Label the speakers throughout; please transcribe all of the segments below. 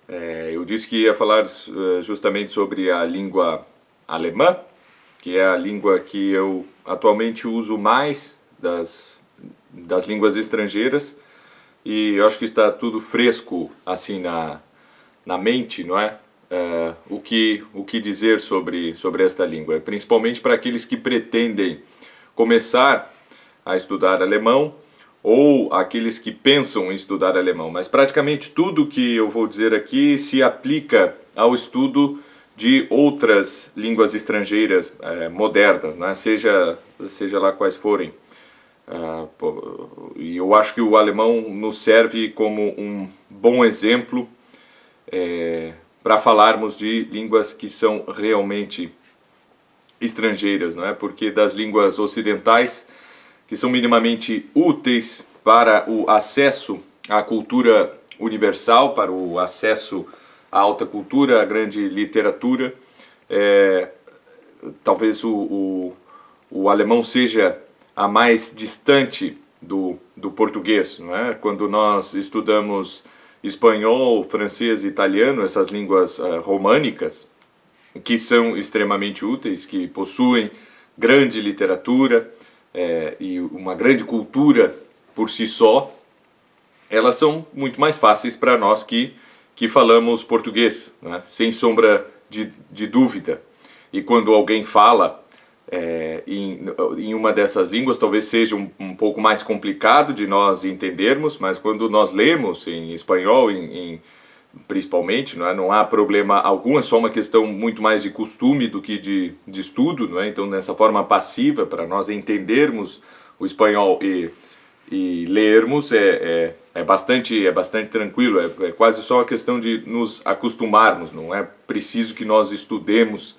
Speaker 1: Eu disse que ia falar justamente sobre a língua alemã, que é a língua que eu atualmente uso mais das línguas estrangeiras, e eu acho que está tudo fresco assim na mente, não é? O que dizer sobre esta língua, principalmente para aqueles que pretendem começar a estudar alemão, ou aqueles que pensam em estudar alemão, mas praticamente tudo que eu vou dizer aqui se aplica ao estudo de outras línguas estrangeiras modernas, né? seja lá quais forem. E eu acho que o alemão nos serve como um bom exemplo para falarmos de línguas que são realmente estrangeiras, não é? Porque das línguas ocidentais, que são minimamente úteis para o acesso à cultura universal, para o acesso à alta cultura, à grande literatura, talvez o alemão seja a mais distante do português, não é? Quando nós estudamos espanhol, francês e italiano, essas línguas românicas, que são extremamente úteis, que possuem grande literatura e uma grande cultura por si só, elas são muito mais fáceis para nós que falamos português, né? Sem sombra de dúvida. E quando alguém fala em uma dessas línguas, talvez seja um pouco mais complicado de nós entendermos, mas quando nós lemos em espanhol, principalmente, não há problema algum, é só uma questão muito mais de costume do que de estudo, não é? Então, nessa forma passiva, para nós entendermos o espanhol e lermos, é bastante tranquilo, é quase só uma questão de nos acostumarmos, não é preciso que nós estudemos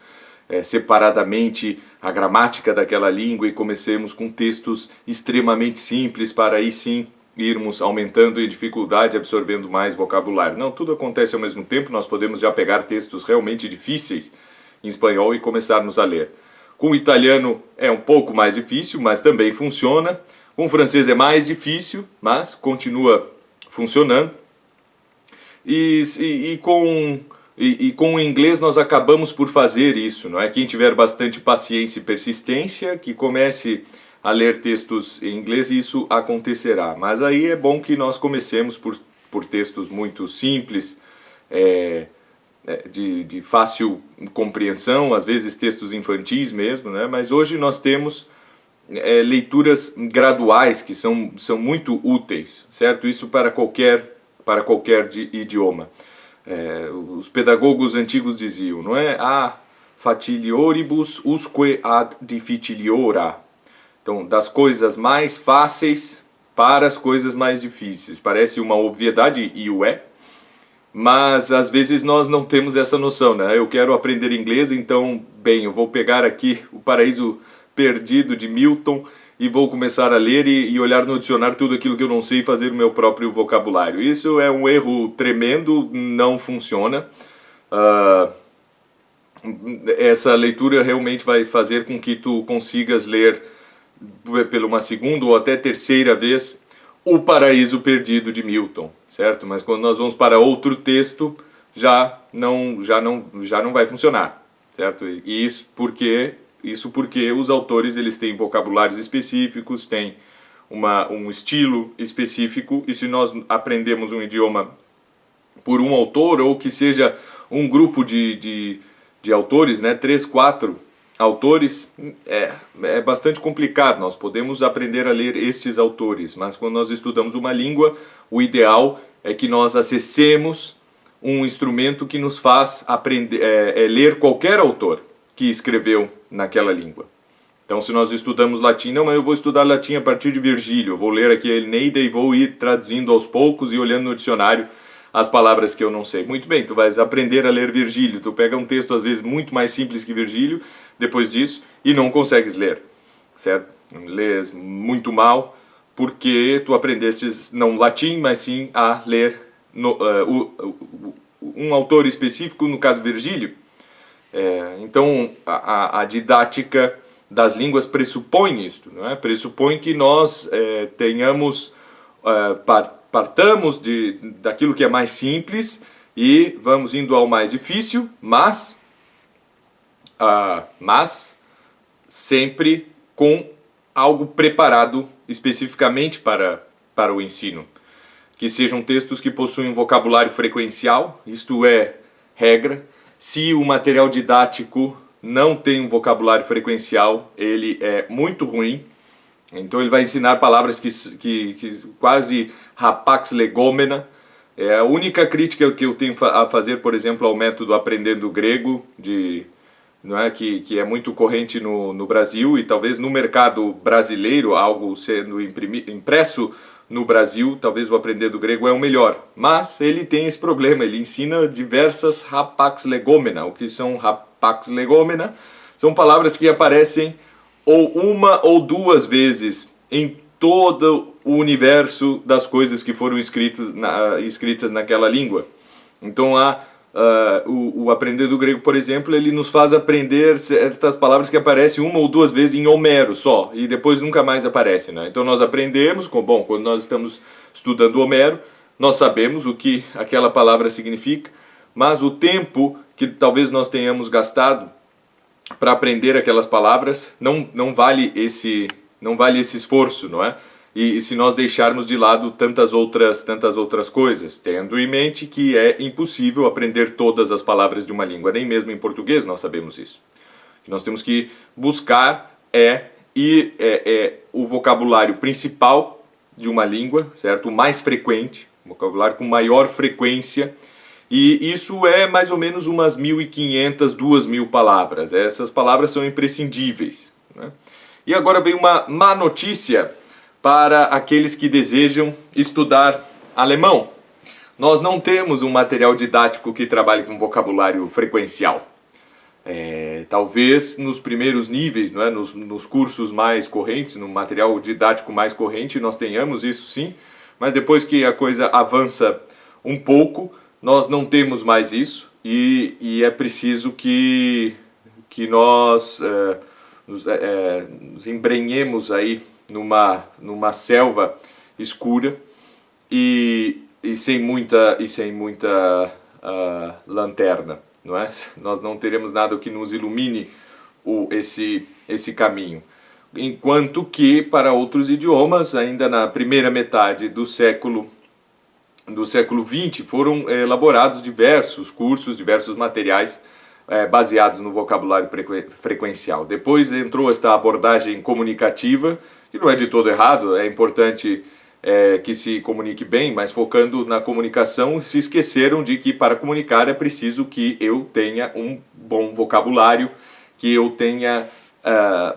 Speaker 1: separadamente a gramática daquela língua e comecemos com textos extremamente simples para aí sim irmos aumentando em dificuldade, absorvendo mais vocabulário. Não, tudo acontece ao mesmo tempo, nós podemos já pegar textos realmente difíceis em espanhol e começarmos a ler. Com o italiano é um pouco mais difícil, mas também funciona. Com o francês é mais difícil, mas continua funcionando. E com o inglês nós acabamos por fazer isso, não é? Quem tiver bastante paciência e persistência, que comece a ler textos em inglês, isso acontecerá. Mas aí é bom que nós comecemos por textos muito simples, de fácil compreensão, às vezes textos infantis mesmo, né? Mas hoje nós temos leituras graduais que são muito úteis, certo? Isso para qualquer idioma. Os pedagogos antigos diziam, não é? Facilioribus usque ad difficiliora. Então, das coisas mais fáceis para as coisas mais difíceis. Parece uma obviedade, e o é, mas às vezes nós não temos essa noção, né? Eu quero aprender inglês, então, bem, eu vou pegar aqui O Paraíso Perdido de Milton e vou começar a ler e olhar no dicionário tudo aquilo que eu não sei e fazer o meu próprio vocabulário. Isso é um erro tremendo, não funciona. Essa leitura realmente vai fazer com que tu consigas ler pela uma segunda ou até terceira vez O Paraíso Perdido de Milton, certo? Mas quando nós vamos para outro texto, já não vai funcionar, certo? E isso porque os autores eles têm vocabulários específicos, têm um estilo específico, e se nós aprendemos um idioma por um autor, ou que seja um grupo de autores, né, 3, 4 autores, é bastante complicado. Nós podemos aprender a ler estes autores, mas quando nós estudamos uma língua, o ideal é que nós acessemos um instrumento que nos faz aprender, ler qualquer autor que escreveu naquela língua. Então, se nós estudamos latim, não, mas eu vou estudar latim a partir de Virgílio, eu vou ler aqui a Eneida e vou ir traduzindo aos poucos e olhando no dicionário as palavras que eu não sei. Muito bem, tu vais aprender a ler Virgílio, tu pega um texto às vezes muito mais simples que Virgílio, depois disso, e não consegues ler, certo? Lês muito mal, porque tu aprendestes não latim, mas sim a ler um autor específico, no caso Virgílio. Então, a didática das línguas pressupõe isto, não é? Pressupõe que nós partamos daquilo que é mais simples e vamos indo ao mais difícil, mas sempre com algo preparado especificamente para o ensino. Que sejam textos que possuem um vocabulário frequencial, isto é, regra. Se o material didático não tem um vocabulário frequencial, ele é muito ruim. Então ele vai ensinar palavras que quase rapax legomena. É a única crítica que eu tenho a fazer, por exemplo, ao método Aprendendo Grego, não é, que é muito corrente no Brasil e talvez no mercado brasileiro, algo sendo impresso no Brasil, talvez o Aprendendo Grego é o melhor. Mas ele tem esse problema, ele ensina diversas rapax legomena. O que são rapax legomena? São palavras que aparecem ou uma ou duas vezes em todo o universo das coisas que foram escritas naquela língua. Então o Aprendendo Grego, por exemplo, ele nos faz aprender certas palavras que aparecem uma ou duas vezes em Homero só, e depois nunca mais aparecem, né? Então nós aprendemos, quando nós estamos estudando Homero, nós sabemos o que aquela palavra significa, mas o tempo que talvez nós tenhamos gastado para aprender aquelas palavras não vale esse esforço, não é? E se nós deixarmos de lado tantas outras coisas, tendo em mente que é impossível aprender todas as palavras de uma língua, nem mesmo em português nós sabemos isso. O que nós temos que buscar o vocabulário principal de uma língua, certo? O mais frequente, o vocabulário com maior frequência, e isso é mais ou menos umas 1.500, 2.000 palavras. Essas palavras são imprescindíveis, né? E agora vem uma má notícia para aqueles que desejam estudar alemão. Nós não temos um material didático que trabalhe com vocabulário frequencial. Talvez nos primeiros níveis, não é? nos cursos mais correntes, no material didático mais corrente, nós tenhamos isso sim, mas depois que a coisa avança um pouco, nós não temos mais isso, e é preciso que nós nos embrenhemos aí numa selva escura e sem muita lanterna, não é? Nós não teremos nada que nos ilumine esse caminho. Enquanto que para outros idiomas, ainda na primeira metade do século XX, foram elaborados diversos cursos, diversos materiais baseados no vocabulário frequencial. Depois entrou esta abordagem comunicativa, que não é de todo errado, é importante que se comunique bem, mas focando na comunicação, se esqueceram de que para comunicar é preciso que eu tenha um bom vocabulário, que eu tenha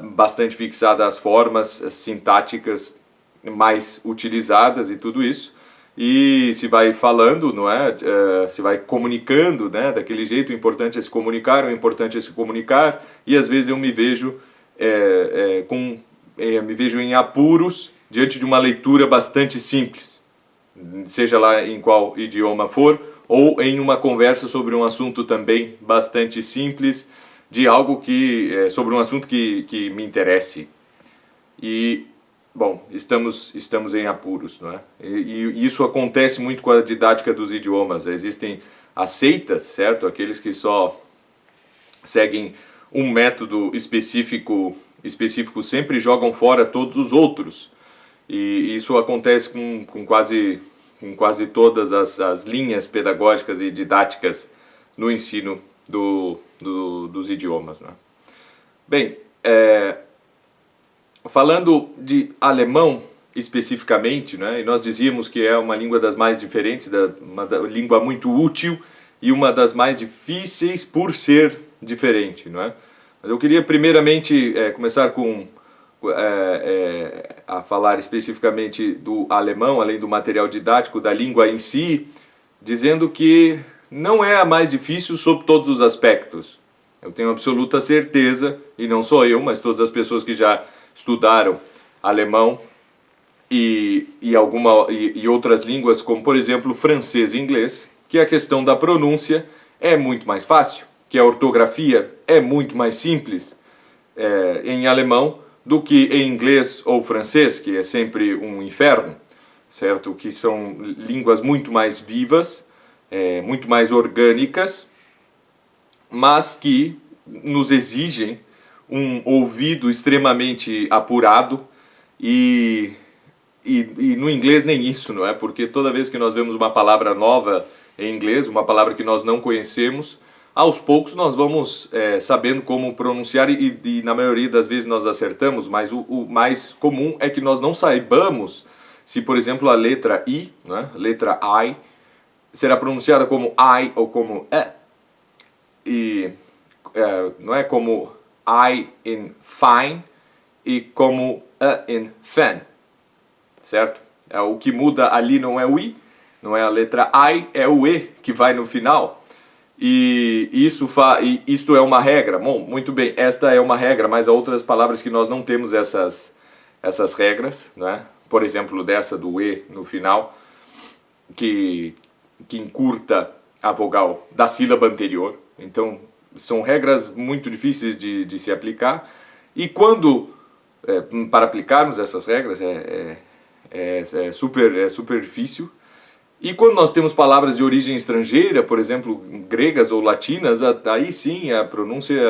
Speaker 1: bastante fixadas as formas sintáticas mais utilizadas e tudo isso. E se vai falando, não é? Se vai comunicando, né? Daquele jeito. O importante é se comunicar, o importante é se comunicar. E às vezes eu me vejo me vejo em apuros diante de uma leitura bastante simples, seja lá em qual idioma for, ou em uma conversa sobre um assunto também bastante simples, de algo sobre um assunto que me interesse. E bom, estamos em apuros, não é? E isso acontece muito com a didática dos idiomas. Existem as seitas, certo? Aqueles que só seguem um método específico sempre jogam fora todos os outros. E isso acontece com quase todas as linhas pedagógicas e didáticas no ensino dos idiomas, né? Bem, falando de alemão especificamente, né, e nós dizíamos que é uma língua das mais diferentes, uma língua muito útil e uma das mais difíceis por ser diferente, não é? Mas eu queria primeiramente começar a falar especificamente do alemão, além do material didático, da língua em si, dizendo que não é a mais difícil sob todos os aspectos. Eu tenho absoluta certeza, e não só eu, mas todas as pessoas que já estudaram alemão e outras línguas, como por exemplo francês e inglês, que a questão da pronúncia é muito mais fácil, que a ortografia é muito mais simples em alemão do que em inglês ou francês, que é sempre um inferno, certo? Que são línguas muito mais vivas, muito mais orgânicas, mas que nos exigem um ouvido extremamente apurado e no inglês nem isso, não é? Porque toda vez que nós vemos uma palavra nova em inglês, uma palavra que nós não conhecemos, aos poucos nós vamos sabendo como pronunciar e na maioria das vezes nós acertamos, mas o mais comum é que nós não saibamos se, por exemplo, a letra I, né, letra I, será pronunciada como I ou como e não é como I in fine e como in fan, certo? O que muda ali não é o I, não é a letra I, é o E que vai no final. E isto é uma regra. Bom, muito bem, esta é uma regra, mas há outras palavras que nós não temos essas regras, né? Por exemplo, dessa do E no final, que encurta a vogal da sílaba anterior. Então, são regras muito difíceis de se aplicar. E quando, para aplicarmos essas regras, é super difícil. E quando nós temos palavras de origem estrangeira, por exemplo, gregas ou latinas, aí sim a pronúncia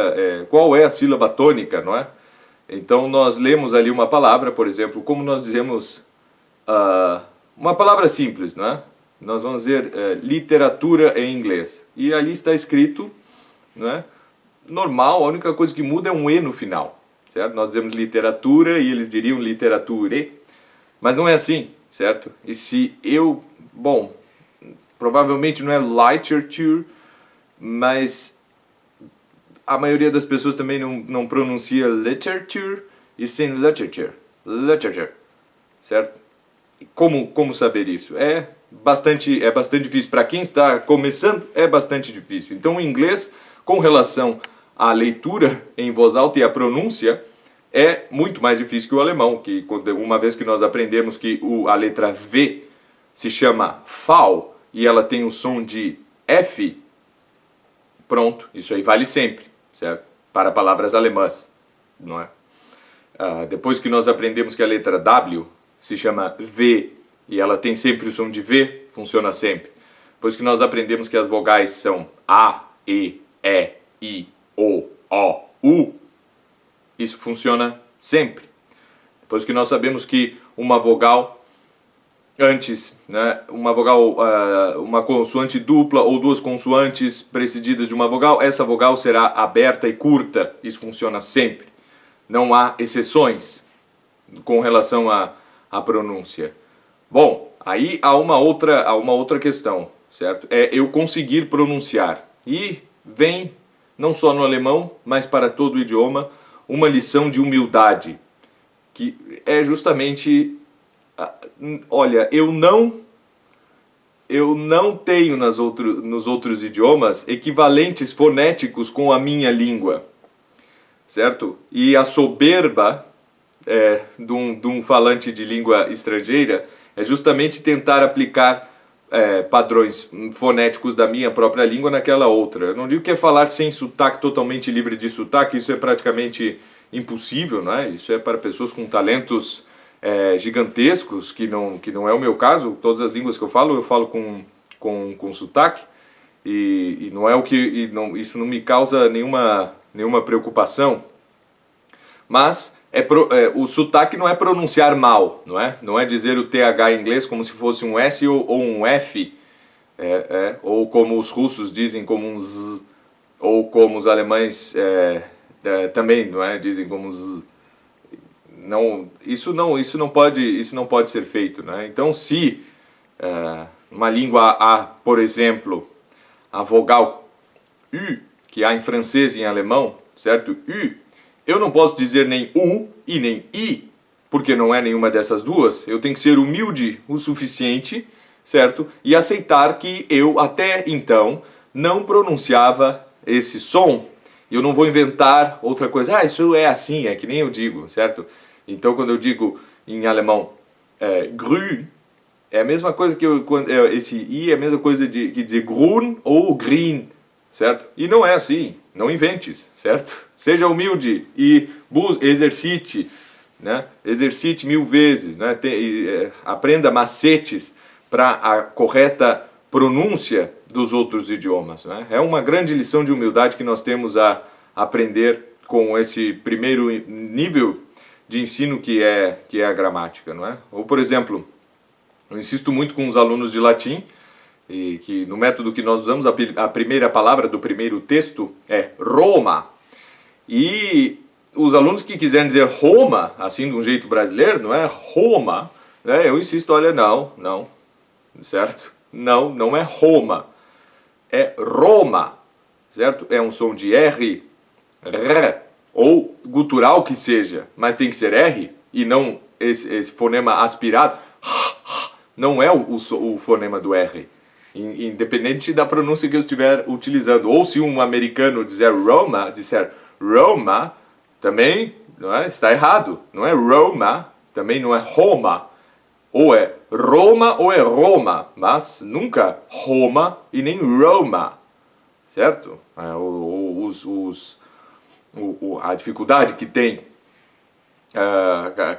Speaker 1: qual é a sílaba tônica, não é? Então nós lemos ali uma palavra, por exemplo, como nós dizemos uma palavra simples, não é? Nós vamos dizer literatura em inglês. E ali está escrito, não é? Normal, a única coisa que muda é um E no final, certo? Nós dizemos literatura e eles diriam literature, mas não é assim, certo? E se eu... Bom, provavelmente não é literature, mas a maioria das pessoas também não pronuncia literature e sim literature, certo? Como saber isso? É bastante difícil. Para quem está começando, é bastante difícil. Então, o inglês, com relação à leitura em voz alta e à pronúncia, é muito mais difícil que o alemão, que uma vez que nós aprendemos que a letra V se chama FAU e ela tem o som de F, pronto, isso aí vale sempre, certo? Para palavras alemãs, não é? Depois que nós aprendemos que a letra W se chama V e ela tem sempre o som de V, funciona sempre. Depois que nós aprendemos que as vogais são A, E, I, O, U, isso funciona sempre. Depois que nós sabemos que uma vogal antes, né, uma vogal, uma consoante dupla ou duas consoantes precedidas de uma vogal, essa vogal será aberta e curta. Isso funciona sempre. Não há exceções com relação à pronúncia. Bom, aí há uma outra questão, certo? É eu conseguir pronunciar. E vem, não só no alemão, mas para todo o idioma, uma lição de humildade, que é justamente... Olha, eu não tenho nos outros idiomas equivalentes fonéticos com a minha língua, certo? E a soberba de um falante de língua estrangeira é justamente tentar aplicar padrões fonéticos da minha própria língua naquela outra. Eu não digo que é falar sem sotaque, totalmente livre de sotaque, isso é praticamente impossível, não é? Isso é para pessoas com talentos gigantescos, que não é o meu caso. Todas as línguas que eu falo com sotaque, e não é o que isso não me causa nenhuma preocupação. Mas o sotaque não é pronunciar mal, não é? Não é dizer o TH em inglês como se fosse um S ou um F, ou como os russos dizem como um Z, ou como os alemães também, não é? Dizem como Z. Não, isso não pode ser feito, né? Então, se uma língua há, por exemplo, a vogal U, que há em francês e em alemão, certo? U, eu não posso dizer nem U e nem I, porque não é nenhuma dessas duas. Eu tenho que ser humilde o suficiente, certo? E aceitar que eu, até então, não pronunciava esse som. Eu não vou inventar outra coisa. Isso é assim, é que nem eu digo, certo? Então, quando eu digo em alemão grün, é a mesma coisa que esse I é a mesma coisa que dizer grün ou green, certo? E não é assim, não inventes, certo? Seja humilde e exercite, né? Exercite 1000 vezes, né? Aprenda macetes para a correta pronúncia dos outros idiomas, né? É uma grande lição de humildade que nós temos a aprender com esse primeiro nível de ensino que é a gramática, não é? Ou, por exemplo, eu insisto muito com os alunos de latim, e que no método que nós usamos, a primeira palavra do primeiro texto é Roma. E os alunos que quiserem dizer Roma, assim de um jeito brasileiro, não é Roma, né? Eu insisto, olha, não, certo? Não é Roma, é Roma, certo? É um som de R, ou gutural que seja, mas tem que ser R, e não esse fonema aspirado, não é o fonema do R. Independente da pronúncia que eu estiver utilizando. Ou se um americano disser Roma, também não é? Está errado. Não é Roma, também não é Roma. Ou é Roma ou é Roma, mas nunca Roma e nem Roma, certo? A dificuldade que tem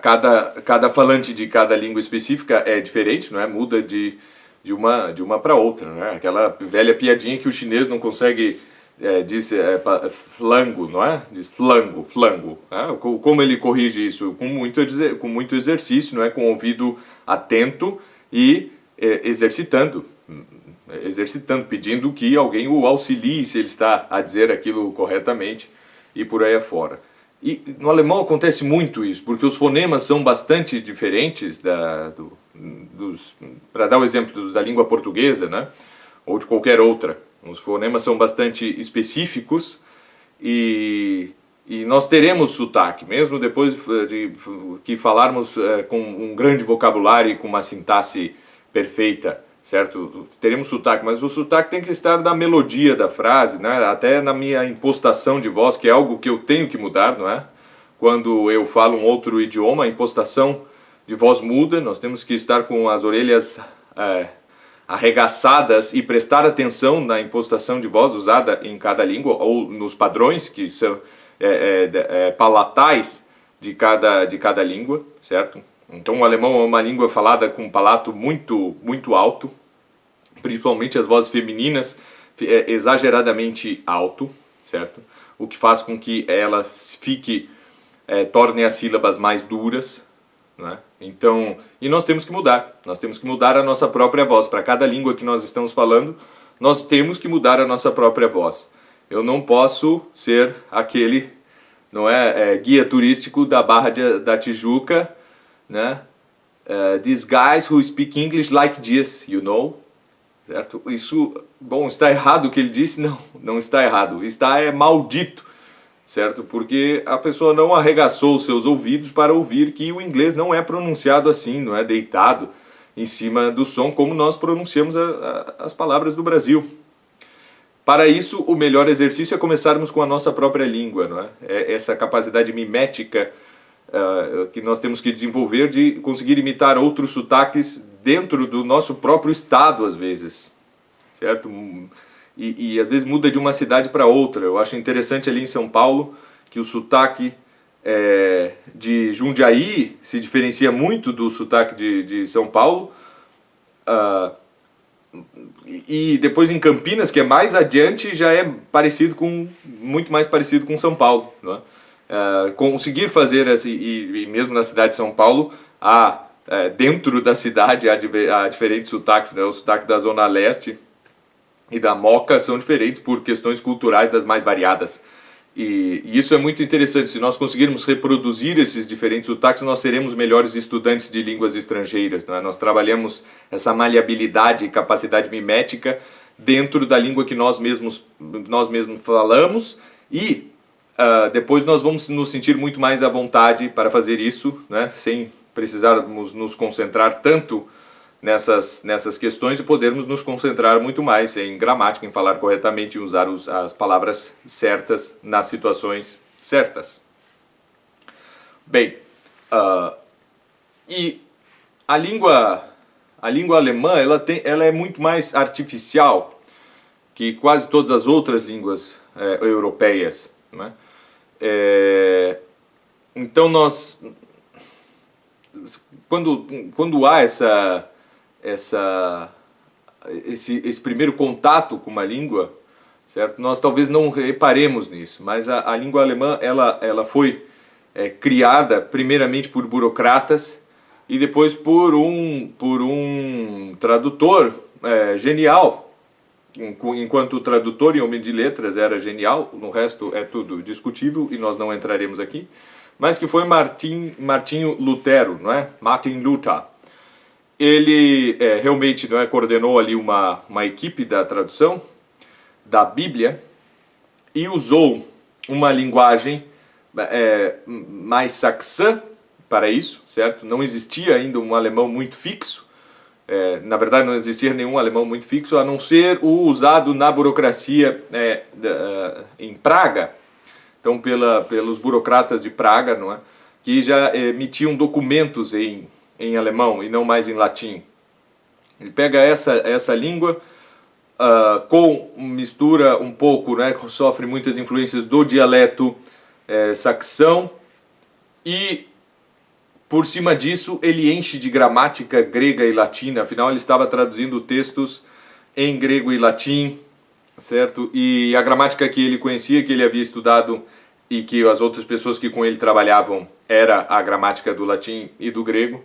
Speaker 1: cada falante de cada língua específica é diferente, não é? Muda de uma para outra, né? Aquela velha piadinha que o chinês não consegue dizer flango, não é? Diz flango. Né? Como ele corrige isso? Com muito exercício, não é? Com o ouvido atento e exercitando, pedindo que alguém o auxilie se ele está a dizer aquilo corretamente e por aí afora. E no alemão acontece muito isso, porque os fonemas são bastante diferentes para dar o exemplo da língua portuguesa, né? Ou de qualquer outra. Os fonemas são bastante específicos e nós teremos sotaque, mesmo depois de que falarmos com um grande vocabulário e com uma sintaxe perfeita, certo? Teremos sotaque, mas o sotaque tem que estar na melodia da frase, né? Até na minha impostação de voz, que é algo que eu tenho que mudar, não é? Quando eu falo um outro idioma, a impostação de voz muda, nós temos que estar com as orelhas arregaçadas e prestar atenção na impostação de voz usada em cada língua, ou nos padrões que são palatais de cada língua, certo? Então o alemão é uma língua falada com um palato muito, muito alto, principalmente as vozes femininas, exageradamente alto, certo? O que faz com que ela torne as sílabas mais duras, né? Então, e nós temos que mudar a nossa própria voz. Para cada língua que nós estamos falando, nós temos que mudar a nossa própria voz. Eu não posso ser aquele, não é, guia turístico da Barra da Tijuca, né? These guys who speak English like this, you know? Certo? Isso, bom, está errado o que ele disse? Não está errado. Está maldito, certo? Porque a pessoa não arregaçou os seus ouvidos para ouvir que o inglês não é pronunciado assim, não é deitado em cima do som como nós pronunciamos as palavras do Brasil. Para isso, o melhor exercício é começarmos com a nossa própria língua, não é? Essa capacidade mimética que nós temos que desenvolver de conseguir imitar outros sotaques dentro do nosso próprio estado, às vezes, certo? E às vezes muda de uma cidade para outra. Eu acho interessante ali em São Paulo que o sotaque de Jundiaí se diferencia muito do sotaque de São Paulo. E depois em Campinas, que é mais adiante, já é muito mais parecido com São Paulo, não é? Conseguir fazer, e mesmo na cidade de São Paulo, dentro da cidade há diferentes sotaques, né? O sotaque da Zona Leste e da Moca são diferentes por questões culturais das mais variadas. E isso é muito interessante. Se nós conseguirmos reproduzir esses diferentes sotaques, nós seremos melhores estudantes de línguas estrangeiras, não é? Nós trabalhamos essa maleabilidade e capacidade mimética dentro da língua que nós mesmos falamos e depois nós vamos nos sentir muito mais à vontade para fazer isso, né? Sem precisarmos nos concentrar tanto nessas questões e podermos nos concentrar muito mais em gramática, em falar corretamente e usar as palavras certas nas situações certas. Bem, e a língua alemã ela é muito mais artificial que quase todas as outras línguas europeias, né? Então quando há esse primeiro contato com uma língua, certo? Nós talvez não reparemos nisso, mas a língua alemã ela foi criada primeiramente por burocratas e depois por um tradutor genial. Enquanto o tradutor e homem de letras era genial, no resto é tudo discutível e nós não entraremos aqui, mas que foi Martinho Lutero, não é? Martin Luther. Ele realmente, não é, coordenou ali uma equipe da tradução da Bíblia e usou uma linguagem mais saxã para isso, certo? Não existia ainda um alemão muito fixo. Na verdade, não existia nenhum alemão muito fixo, a não ser o usado na burocracia em Praga. Então, pelos burocratas de Praga, não é? Que já emitiam documentos em alemão e não mais em latim. Ele pega essa língua, com mistura um pouco, né, sofre muitas influências do dialeto saxão, e por cima disso ele enche de gramática grega e latina, afinal ele estava traduzindo textos em grego e latim, certo? E a gramática que ele conhecia, que ele havia estudado e que as outras pessoas que com ele trabalhavam, era a gramática do latim e do grego.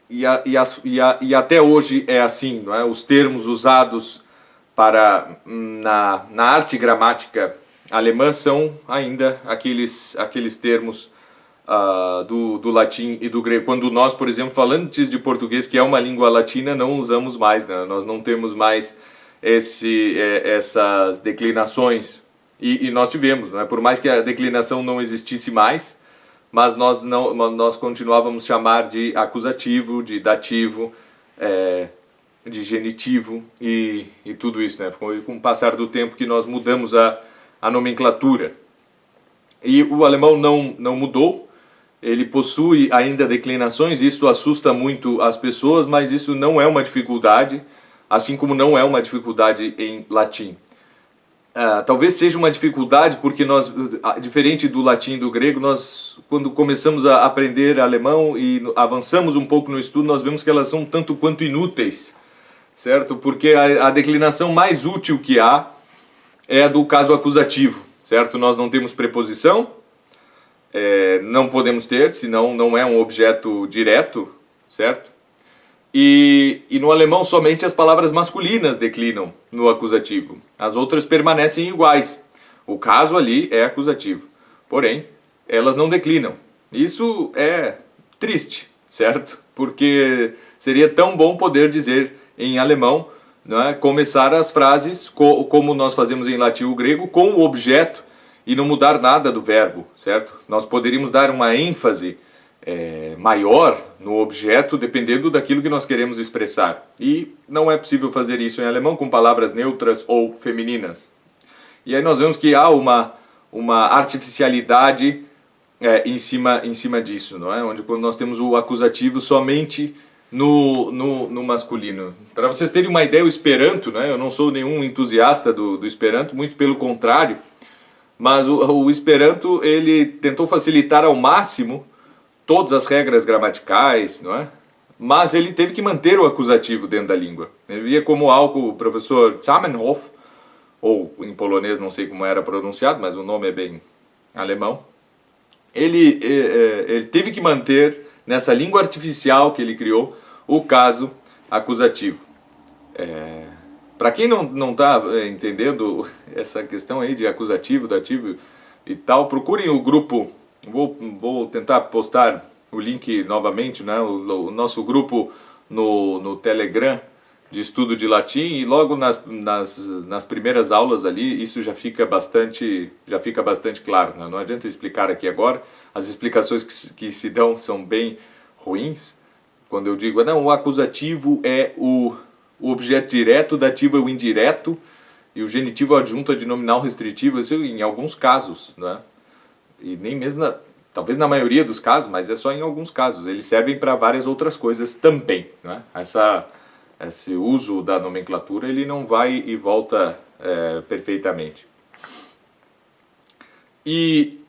Speaker 1: E até hoje é assim, não é? Os termos usados na arte gramática alemã são ainda aqueles termos do latim e do grego. Quando nós, por exemplo, falantes de português, que é uma língua latina, não usamos mais, né? Nós não temos mais essas declinações. E nós tivemos, né? Por mais que a declinação não existisse mais, mas nós continuávamos a chamar de acusativo, de dativo, de genitivo e tudo isso, né? Foi com o passar do tempo que nós mudamos a nomenclatura. E o alemão não mudou, ele possui ainda declinações, isso assusta muito as pessoas, mas isso não é uma dificuldade, assim como não é uma dificuldade em latim. Talvez seja uma dificuldade porque nós, diferente do latim e do grego, nós, quando começamos a aprender alemão e avançamos um pouco no estudo, nós vemos que elas são tanto quanto inúteis, certo? Porque a declinação mais útil que há é a do caso acusativo, certo? Nós não temos preposição, não podemos ter, senão não é um objeto direto, certo? E no alemão somente as palavras masculinas declinam no acusativo. As outras permanecem iguais. O caso ali é acusativo. Porém, elas não declinam. Isso é triste, certo? Porque seria tão bom poder dizer em alemão, não é? Começar as frases como nós fazemos em latim ou grego, com o objeto e não mudar nada do verbo, certo? Nós poderíamos dar uma ênfase maior no objeto dependendo daquilo que nós queremos expressar. E não é possível fazer isso em alemão com palavras neutras ou femininas. E aí nós vemos que há uma artificialidade em cima disso, não é? Onde quando nós temos o acusativo somente no masculino. Para vocês terem uma ideia, o Esperanto, né? Eu não sou nenhum entusiasta do Esperanto, muito pelo contrário, mas o Esperanto ele tentou facilitar ao máximo todas as regras gramaticais, não é? Mas ele teve que manter o acusativo dentro da língua. Ele via como algo, o professor Zamenhof, ou em polonês não sei como era pronunciado, mas o nome é bem alemão, ele teve que manter, nessa língua artificial que ele criou, o caso acusativo. Para quem não está entendendo essa questão aí de acusativo, dativo e tal, procurem o grupo. Vou tentar postar o link novamente, né? O nosso grupo no Telegram de estudo de latim, e logo nas primeiras aulas ali isso já fica bastante claro, né? Não adianta explicar aqui agora, as explicações que se dão são bem ruins. Quando eu digo, não, o acusativo é o objeto direto, o dativo é o indireto e o genitivo adjunto é de nominal restritivo, isso em alguns casos, né? E nem mesmo, talvez na maioria dos casos, mas é só em alguns casos. Eles servem para várias outras coisas também, né? Esse uso da nomenclatura ele não vai e volta perfeitamente. E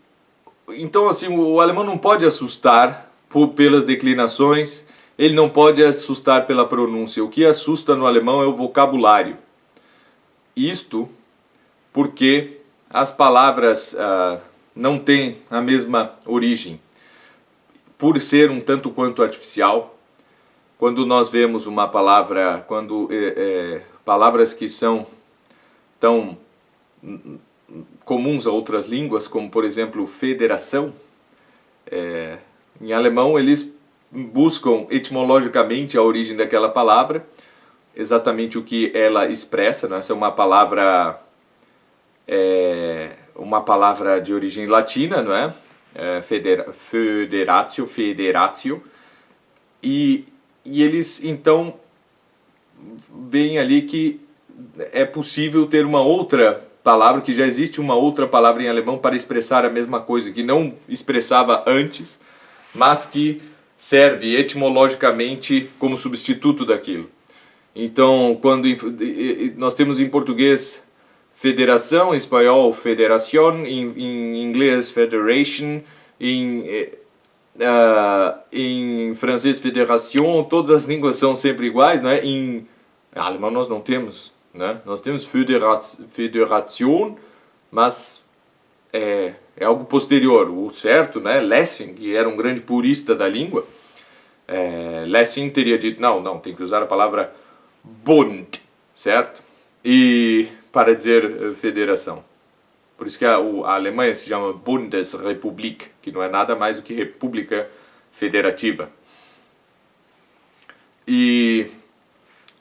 Speaker 1: então assim, o alemão não pode assustar pelas declinações ele não pode assustar pela pronúncia. O que assusta no alemão é o vocabulário. Isto porque as palavras não têm a mesma origem. Por ser um tanto quanto artificial, quando nós vemos uma palavra, palavras que são tão comuns a outras línguas, como por exemplo federação, em alemão eles buscam etimologicamente a origem daquela palavra, exatamente o que ela expressa, né? Essa é uma palavra de origem latina, não é? Federatio, e eles então veem ali que é possível ter uma outra palavra, que já existe uma outra palavra em alemão para expressar a mesma coisa, que não expressava antes, mas que serve etimologicamente como substituto daquilo. Então, quando nós temos em português federação, em espanhol federación, em inglês federation, em francês fédération, todas as línguas são sempre iguais, né? Em alemão nós não temos, né? Nós temos fédération, mas é algo posterior. O certo, né? Lessing, que era um grande purista da língua, Lessing teria dito, não, tem que usar a palavra Bund, certo? E para dizer federação. Por isso que a Alemanha se chama Bundesrepublik, que não é nada mais do que república federativa. E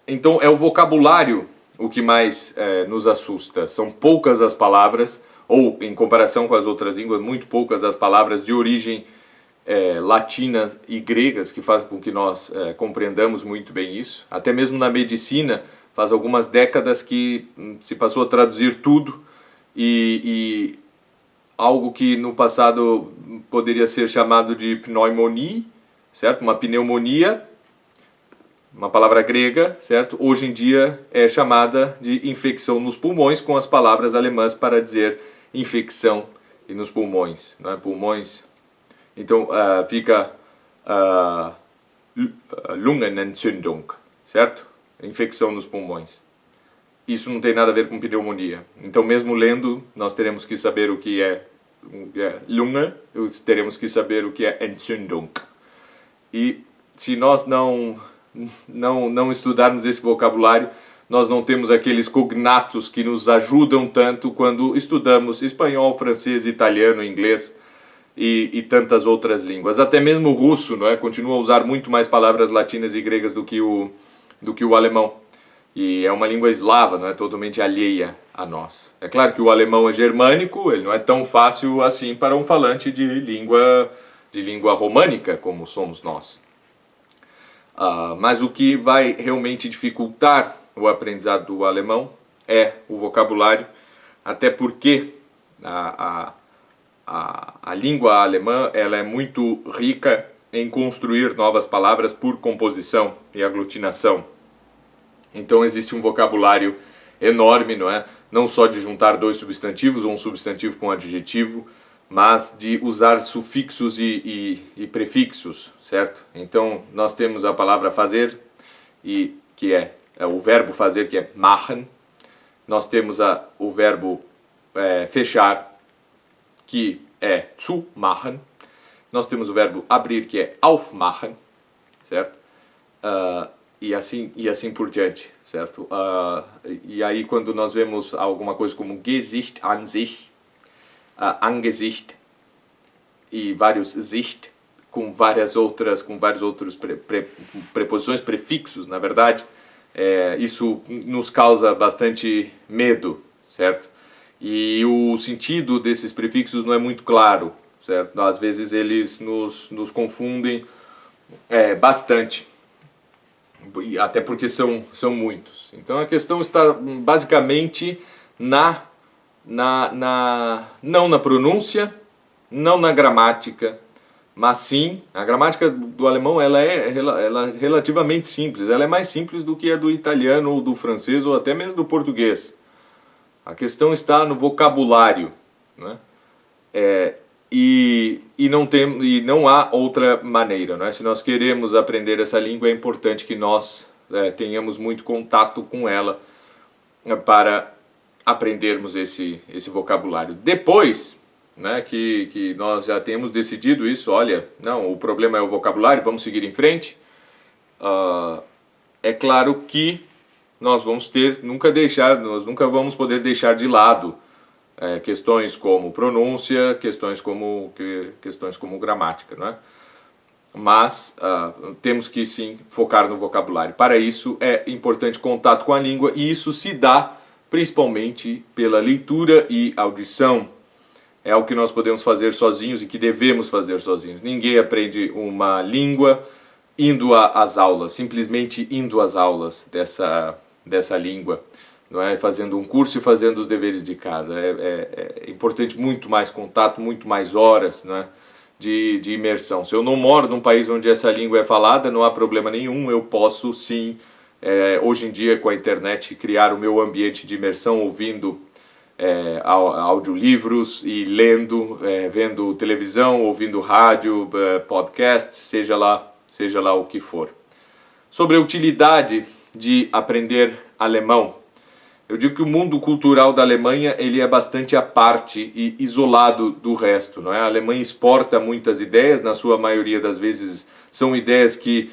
Speaker 1: então é o vocabulário o que mais nos assusta. São poucas as palavras, ou em comparação com as outras línguas, muito poucas as palavras de origem latinas e gregas, que fazem com que nós compreendamos muito bem isso. Até mesmo na medicina, faz algumas décadas que se passou a traduzir tudo, e algo que no passado poderia ser chamado de pneumonia, certo? Uma pneumonia, uma palavra grega, certo? Hoje em dia é chamada de infecção nos pulmões, com as palavras alemãs para dizer infecção e nos pulmões, não é? Pulmões. Então fica Lungenentzündung, certo? Infecção nos pulmões. Isso não tem nada a ver com pneumonia. Então, mesmo lendo, nós teremos que saber o que é Lunge, teremos que saber o que é Entzündung. E se nós não estudarmos esse vocabulário, nós não temos aqueles cognatos que nos ajudam tanto quando estudamos espanhol, francês, italiano, inglês e tantas outras línguas. Até mesmo o russo, não é? Continua a usar muito mais palavras latinas e gregas do que o alemão. E é uma língua eslava, não é totalmente alheia a nós. É claro que o alemão é germânico, ele não é tão fácil assim para um falante de língua românica como somos nós. Mas o que vai realmente dificultar o aprendizado do alemão é o vocabulário, até porque a língua alemã ela é muito rica em construir novas palavras por composição e aglutinação. Então existe um vocabulário enorme, não é? Não só de juntar dois substantivos ou um substantivo com um adjetivo, mas de usar sufixos e prefixos, certo? Então nós temos a palavra fazer, que é o verbo fazer, que é machen. Nós temos o verbo fechar, que é zu machen. Nós temos o verbo abrir, que é aufmachen, certo? E assim por diante, certo? E aí quando nós vemos alguma coisa como Gesicht an sich, Angesicht e vários Sicht, com vários outros preposições, prefixos, na verdade, isso nos causa bastante medo, certo? E o sentido desses prefixos não é muito claro, certo? Às vezes eles nos confundem bastante. Até porque são muitos. Então a questão está basicamente não na pronúncia, não na gramática, mas sim, a gramática do alemão ela é relativamente simples. Ela é mais simples do que a do italiano ou do francês ou até mesmo do português. A questão está no vocabulário, né? e não há outra maneira, não é? Se nós queremos aprender essa língua, é importante que nós tenhamos muito contato com ela para aprendermos esse vocabulário. Depois, né, que nós já temos decidido isso, olha, não, o problema é o vocabulário, vamos seguir em frente, é claro que nós nunca vamos poder deixar de lado questões como pronúncia, questões como gramática, não é? Mas temos que sim focar no vocabulário. Para isso é importante contato com a língua, e isso se dá principalmente pela leitura e audição. É algo que nós podemos fazer sozinhos e que devemos fazer sozinhos. Ninguém aprende uma língua indo às aulas, simplesmente indo às aulas dessa língua, não é? Fazendo um curso e fazendo os deveres de casa. É importante muito mais contato, muito mais horas, não é? de imersão. Se eu não moro num país onde essa língua é falada, não há problema nenhum, eu posso sim, hoje em dia com a internet, criar o meu ambiente de imersão ouvindo audiolivros e lendo, vendo televisão, ouvindo rádio, podcast, seja lá o que for. Sobre a utilidade de aprender alemão, eu digo que o mundo cultural da Alemanha ele é bastante à parte e isolado do resto, não é? A Alemanha exporta muitas ideias, na sua maioria das vezes são ideias que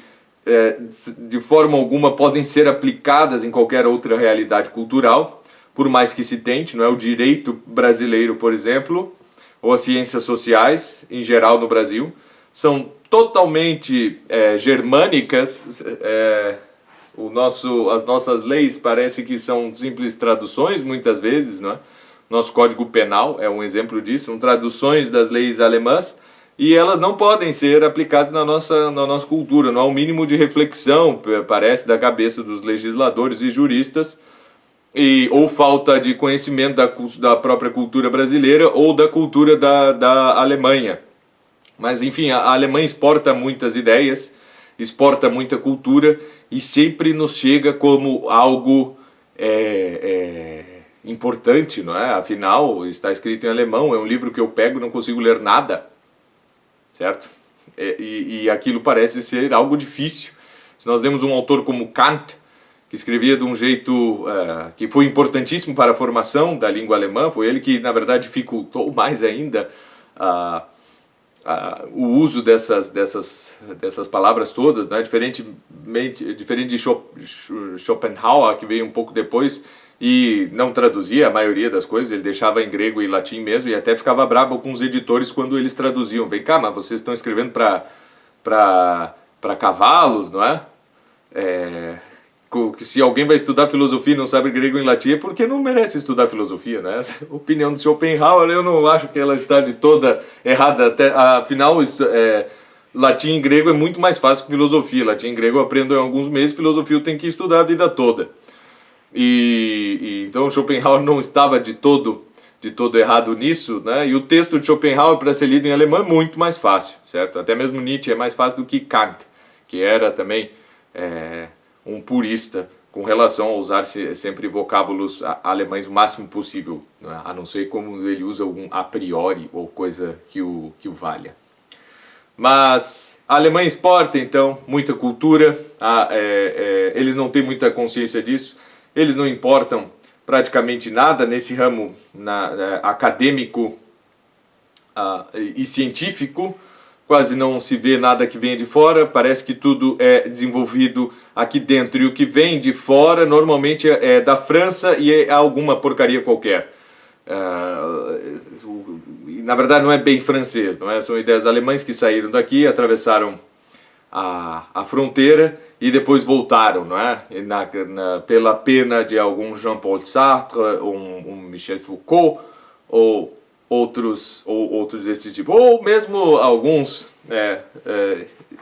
Speaker 1: de forma alguma podem ser aplicadas em qualquer outra realidade cultural, por mais que se tente, não é? O direito brasileiro, por exemplo, ou as ciências sociais, em geral no Brasil, são totalmente germânicas. As nossas leis parece que são simples traduções, muitas vezes, não é? Nosso Código Penal é um exemplo disso, são traduções das leis alemãs, e elas não podem ser aplicadas na nossa cultura, não há um mínimo de reflexão, parece, da cabeça dos legisladores e juristas, ou falta de conhecimento da própria cultura brasileira ou da cultura da Alemanha. Mas enfim, a Alemanha exporta muitas ideias, exporta muita cultura e sempre nos chega como algo importante, não é? Afinal, está escrito em alemão, é um livro que eu pego e não consigo ler nada, certo? E aquilo parece ser algo difícil. Se nós lemos um autor como Kant, que escrevia de um jeito que foi importantíssimo para a formação da língua alemã, foi ele que, na verdade, dificultou mais ainda o uso dessas palavras todas, né? Diferente de Schopenhauer, que veio um pouco depois e não traduzia a maioria das coisas, ele deixava em grego e latim mesmo, e até ficava bravo com os editores quando eles traduziam. Vem cá, mas vocês estão escrevendo para cavalos, não é? Se alguém vai estudar filosofia e não sabe grego e latim, é porque não merece estudar filosofia, né? A opinião de Schopenhauer, eu não acho que ela está de toda errada. Afinal, latim e grego é muito mais fácil que filosofia. Latim e grego eu aprendo em alguns meses, filosofia eu tenho que estudar a vida toda. Então Schopenhauer não estava de todo errado nisso, né? E o texto de Schopenhauer, para ser lido em alemão, é muito mais fácil, certo? Até mesmo Nietzsche é mais fácil do que Kant, que era também um purista com relação a usar sempre vocábulos alemães o máximo possível, né? A não ser como ele usa algum a priori ou coisa que o valha. Mas a Alemanha exporta, então, muita cultura, eles não têm muita consciência disso, eles não importam praticamente nada nesse ramo acadêmico e científico. Quase não se vê nada que venha de fora, parece que tudo é desenvolvido aqui dentro, e o que vem de fora normalmente é da França e é alguma porcaria qualquer. Na verdade não é bem francês, não é? São ideias alemãs que saíram daqui, atravessaram a fronteira e depois voltaram, não é? Pela pena de algum Jean-Paul Sartre, um Michel Foucault, ou outros desse tipo, ou mesmo alguns,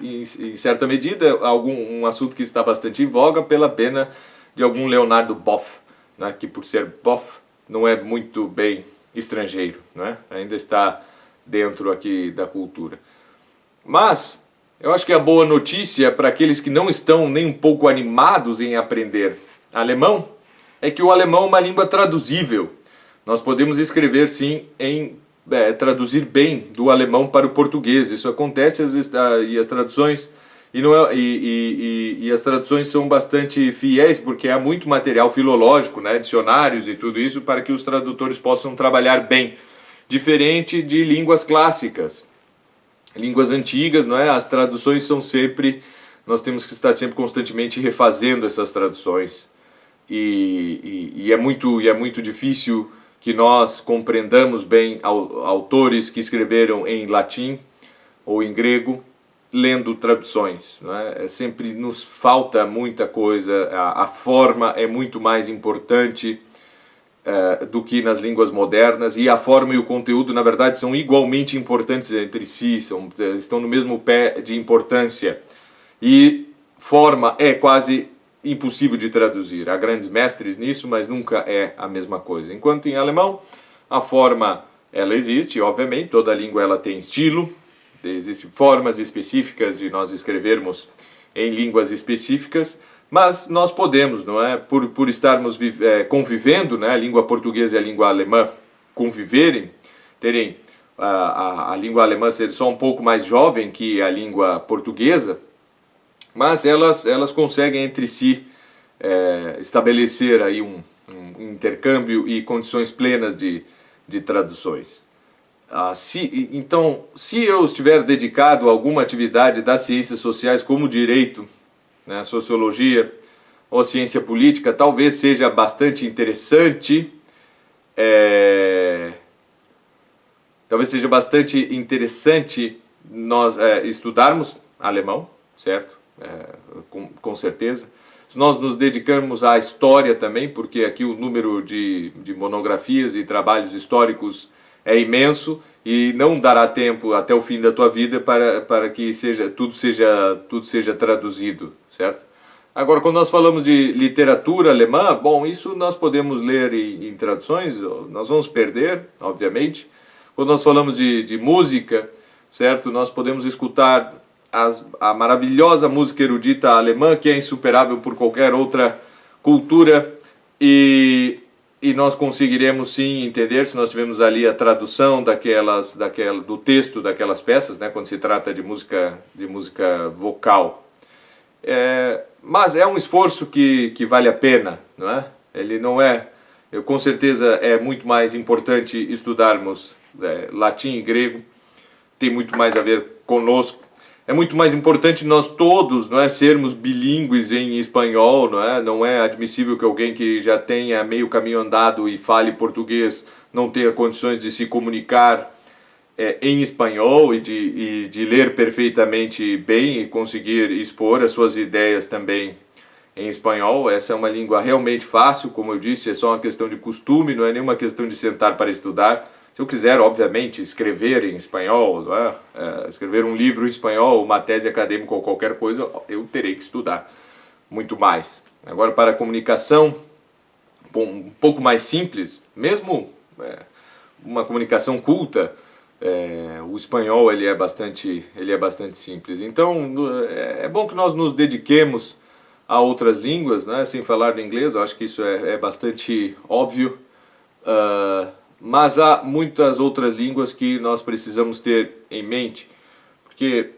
Speaker 1: em certa medida, um assunto que está bastante em voga, pela pena de algum Leonardo Boff, né, que por ser Boff não é muito bem estrangeiro, né, ainda está dentro aqui da cultura. Mas eu acho que a boa notícia para aqueles que não estão nem um pouco animados em aprender alemão é que o alemão é uma língua traduzível. Nós podemos escrever, sim, em traduzir bem do alemão para o português. Isso acontece e as traduções e as traduções são bastante fiéis, porque há muito material filológico, né, dicionários e tudo isso, para que os tradutores possam trabalhar bem. Diferente de línguas clássicas, línguas antigas, não é? As traduções são sempre, nós temos que estar sempre constantemente refazendo essas traduções. E é muito difícil que nós compreendamos bem autores que escreveram em latim ou em grego, lendo traduções, não é? Sempre nos falta muita coisa, a forma é muito mais importante do que nas línguas modernas, e a forma e o conteúdo, na verdade, são igualmente importantes entre si, estão no mesmo pé de importância, e forma é quase impossível de traduzir. Há grandes mestres nisso, mas nunca é a mesma coisa. Enquanto em alemão, a forma, ela existe, obviamente, toda língua ela tem estilo, existem formas específicas de nós escrevermos em línguas específicas, mas nós podemos, não é? Por estarmos convivendo, né? A língua portuguesa e a língua alemã conviverem, terem a língua alemã ser só um pouco mais jovem que a língua portuguesa, mas elas conseguem entre si estabelecer aí um intercâmbio e condições plenas de traduções. Então, se eu estiver dedicado a alguma atividade das ciências sociais, como direito, né, sociologia ou ciência política, talvez seja bastante interessante, nós estudarmos alemão, certo? Com certeza. Se nós nos dedicarmos à história também, porque aqui o número de monografias e trabalhos históricos é imenso e não dará tempo até o fim da tua vida para que tudo seja traduzido, certo? Agora, quando nós falamos de literatura alemã, bom, isso nós podemos ler em traduções, nós vamos perder, obviamente. Quando nós falamos de música, certo? Nós podemos escutar a maravilhosa música erudita alemã, que é insuperável por qualquer outra cultura, e nós conseguiremos sim entender, se nós tivermos ali a tradução do texto daquelas peças, né, quando se trata de música vocal. Mas é um esforço que vale a pena, não é? Ele não é... com certeza é muito mais importante estudarmos latim e grego, tem muito mais a ver conosco. É muito mais importante nós todos, não é, sermos bilíngues em espanhol, não é? Não é admissível que alguém que já tenha meio caminho andado e fale português não tenha condições de se comunicar em espanhol e de ler perfeitamente bem e conseguir expor as suas ideias também em espanhol. Essa é uma língua realmente fácil, como eu disse, é só uma questão de costume, não é nenhuma questão de sentar para estudar. Se eu quiser, obviamente, escrever em espanhol, não é? Escrever um livro em espanhol, uma tese acadêmica ou qualquer coisa, eu terei que estudar muito mais. Agora, para a comunicação, um pouco mais simples, mesmo uma comunicação culta, o espanhol ele é bastante simples. Então, é bom que nós nos dediquemos a outras línguas, né? Sem falar de inglês, eu acho que isso é bastante óbvio. Mas há muitas outras línguas que nós precisamos ter em mente, porque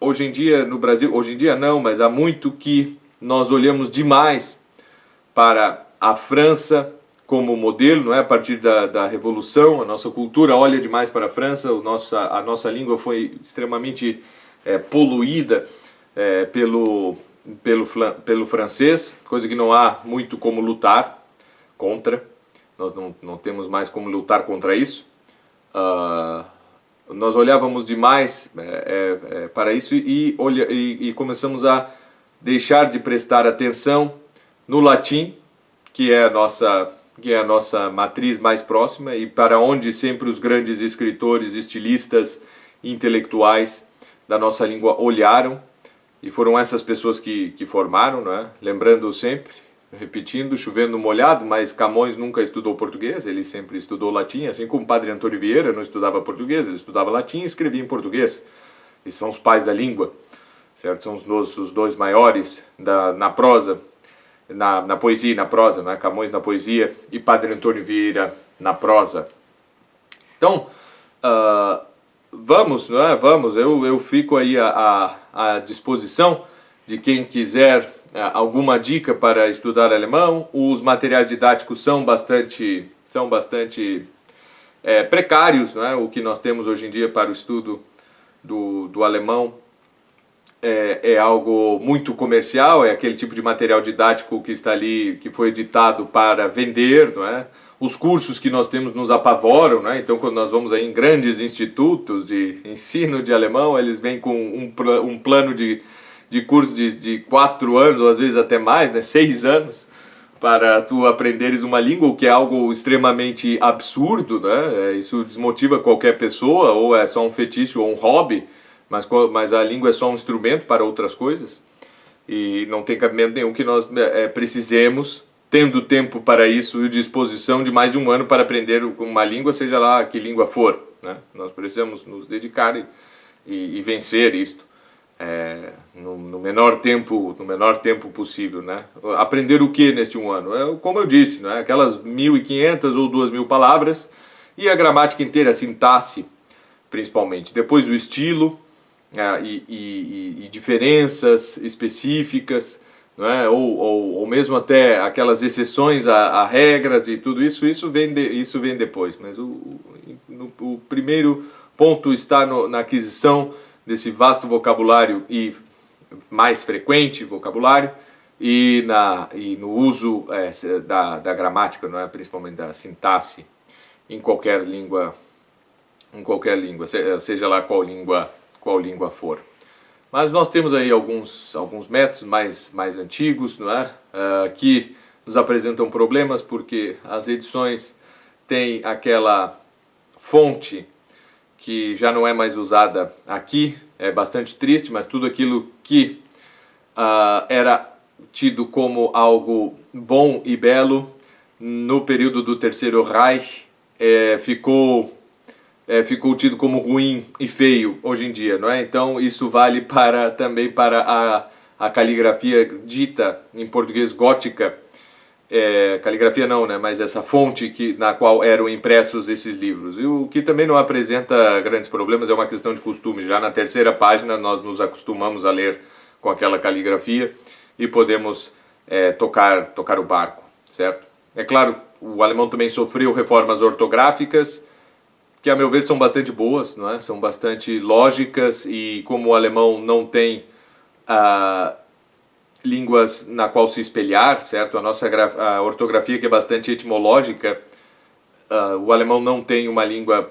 Speaker 1: hoje em dia no Brasil, hoje em dia não, mas há muito que nós olhamos demais para a França como modelo, não é? A partir da Revolução, a nossa cultura olha demais para a França, a nossa língua foi extremamente poluída pelo francês, coisa que não há muito como lutar contra. Nós não temos mais como lutar contra isso. Nós olhávamos demais para isso e começamos a deixar de prestar atenção no latim, que é a nossa matriz mais próxima e para onde sempre os grandes escritores, estilistas, intelectuais da nossa língua olharam, e foram essas pessoas que formaram, não é? Lembrando sempre, repetindo, chovendo molhado, mas Camões nunca estudou português, ele sempre estudou latim, assim como o Padre Antônio Vieira não estudava português, ele estudava latim e escrevia em português. E são os pais da língua, certo? São os dois maiores na prosa, na poesia e na prosa, né? Camões na poesia e Padre Antônio Vieira na prosa. Então, Ah, vamos, não é? Vamos, eu fico aí à disposição de quem quiser alguma dica para estudar alemão. Os materiais didáticos são bastante precários, não é? O que nós temos hoje em dia para o estudo do alemão é algo muito comercial, é aquele tipo de material didático que está ali, que foi editado para vender, não é? Os cursos que nós temos nos apavoram, né? Então, quando nós vamos aí em grandes institutos de ensino de alemão, eles vêm com um plano de curso de 4 anos, ou às vezes até mais, né? 6 anos, para tu aprenderes uma língua, o que é algo extremamente absurdo, né? Isso desmotiva qualquer pessoa, ou é só um fetiche ou um hobby, mas a língua é só um instrumento para outras coisas. E não tem cabimento nenhum que nós precisemos, tendo tempo para isso e disposição de mais de um ano para aprender uma língua, seja lá que língua for, né? Nós precisamos nos dedicar e vencer isto no menor tempo possível, né? Aprender o que neste um ano? Como eu disse, né? Aquelas 1.500 ou 2.000 palavras e a gramática inteira, a sintaxe principalmente. Depois o estilo, e diferenças específicas, não é? ou mesmo até aquelas exceções a regras e tudo isso, isso vem depois. Mas o primeiro ponto está na aquisição desse vasto vocabulário e mais frequente vocabulário e no uso da gramática, não é? Principalmente da sintaxe em qualquer língua, seja lá qual língua for. Mas nós temos aí alguns métodos mais antigos, não é? Que nos apresentam problemas porque as edições têm aquela fonte que já não é mais usada aqui, é bastante triste, mas tudo aquilo que era tido como algo bom e belo no período do Terceiro Reich ficou tido como ruim e feio hoje em dia, não é? Então isso vale também para a caligrafia dita em português gótica, caligrafia não, né? Mas essa fonte na qual eram impressos esses livros. E o que também não apresenta grandes problemas, é uma questão de costume. Já na terceira página nós nos acostumamos a ler com aquela caligrafia e podemos tocar o barco, certo? É claro, o alemão também sofreu reformas ortográficas, que a meu ver são bastante boas, não é? São bastante lógicas, e como o alemão não tem línguas na qual se espelhar, certo? A ortografia, que é bastante etimológica, o alemão não tem uma língua